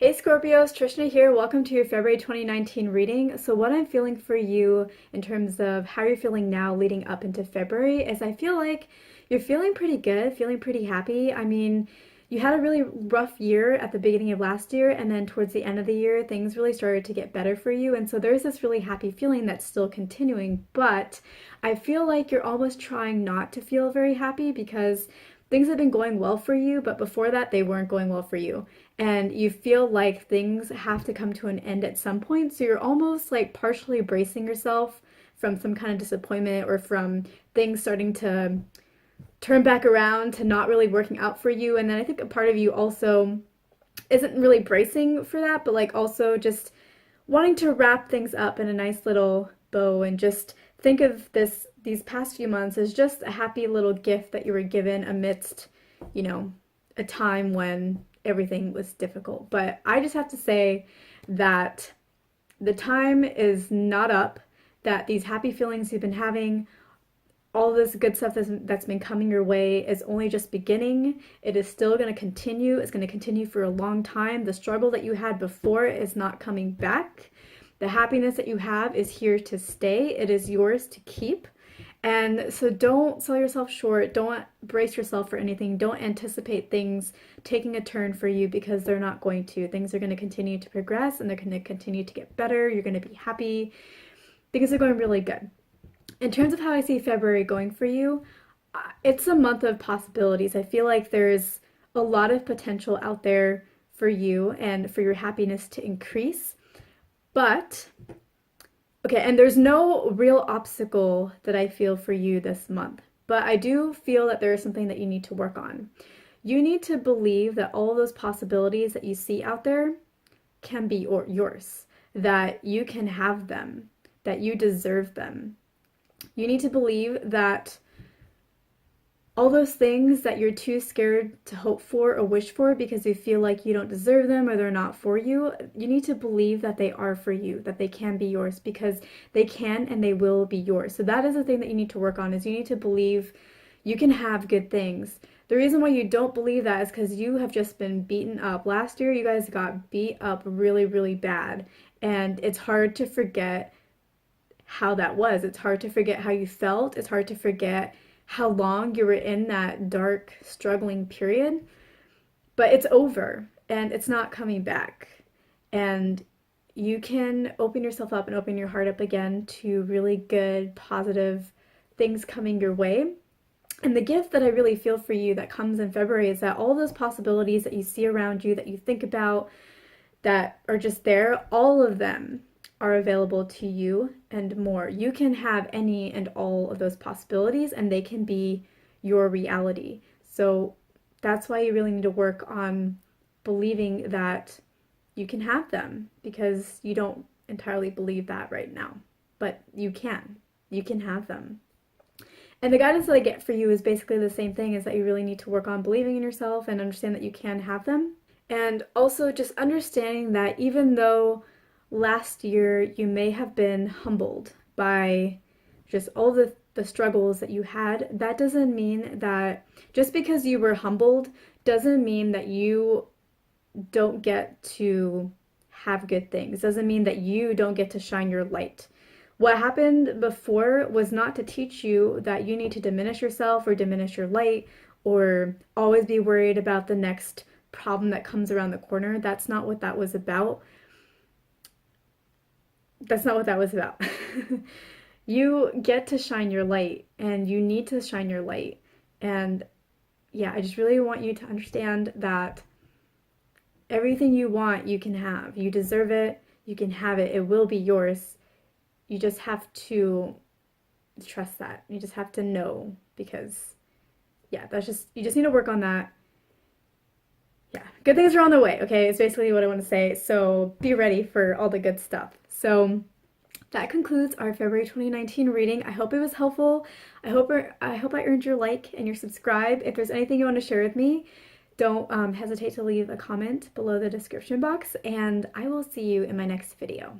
Hey Scorpios, Trishna here. Welcome to your February 2019 reading. So what I'm feeling for you in terms of how you're feeling now leading up into February is I feel like you're feeling pretty good, feeling pretty happy. I mean, you had a really rough year at the beginning of last year, and then towards the end of the year, things really started to get better for you. And so there's this really happy feeling that's still continuing, but I feel like you're almost trying not to feel very happy because things have been going well for you, but before that, they weren't going well for you. And you feel like things have to come to an end at some point. So you're almost like partially bracing yourself from some kind of disappointment or from things starting to turn back around to not really working out for you. And then I think a part of you also isn't really bracing for that, but like also just wanting to wrap things up in a nice little bow and just think of these past few months as just a happy little gift that you were given amidst, you know, a time when everything was difficult. But I just have to say that the time is not up, that these happy feelings you've been having, all this good stuff that's been coming your way is only just beginning. It is still going to continue. It's going to continue for a long time. The struggle that you had before is not coming back. The happiness that you have is here to stay. It is yours to keep. And so don't sell yourself short. Don't brace yourself for anything. Don't anticipate things taking a turn for you because they're not going to. Things are going to continue to progress and they're going to continue to get better. You're going to be happy. Things are going really good. In terms of how I see February going for you, it's a month of possibilities. I feel like there's a lot of potential out there for you and for your happiness to increase. But, okay, and there's no real obstacle that I feel for you this month. But I do feel that there is something that you need to work on. You need to believe that all of those possibilities that you see out there can be yours, that you can have them, that you deserve them. You need to believe that all those things that you're too scared to hope for or wish for because you feel like you don't deserve them or they're not for you, you need to believe that they are for you, that they can be yours because they can and they will be yours. So that is the thing that you need to work on is you need to believe you can have good things. The reason why you don't believe that is because you have just been beaten up. Last year, you guys got beat up really, really bad. And it's hard to forget how that was. It's hard to forget how you felt. It's hard to forget how long you were in that dark, struggling period. But it's over and it's not coming back. And you can open yourself up and open your heart up again to really good, positive things coming your way. And the gift that I really feel for you that comes in February is that all those possibilities that you see around you, that you think about, that are just there, all of them are available to you and more. You can have any and all of those possibilities and they can be your reality. So that's why you really need to work on believing that you can have them because you don't entirely believe that right now. But you can. You can have them. And the guidance that I get for you is basically the same thing, is that you really need to work on believing in yourself and understand that you can have them. And also just understanding that even though last year you may have been humbled by just all the struggles that you had, that doesn't mean that just because you were humbled doesn't mean that you don't get to have good things. Doesn't mean that you don't get to shine your light. What happened before was not to teach you that you need to diminish yourself or diminish your light or always be worried about the next problem that comes around the corner. That's not what that was about. That's not what that was about. You get to shine your light and you need to shine your light. And yeah, I just really want you to understand that everything you want, you can have. You deserve it. You can have it. It will be yours. You just have to trust that. You just have to know because, yeah, you just need to work on that. Yeah, good things are on the way, okay? It's basically what I want to say. So be ready for all the good stuff. So that concludes our February 2019 reading. I hope it was helpful. I hope I earned your like and your subscribe. If there's anything you want to share with me, don't hesitate to leave a comment below the description box, and I will see you in my next video.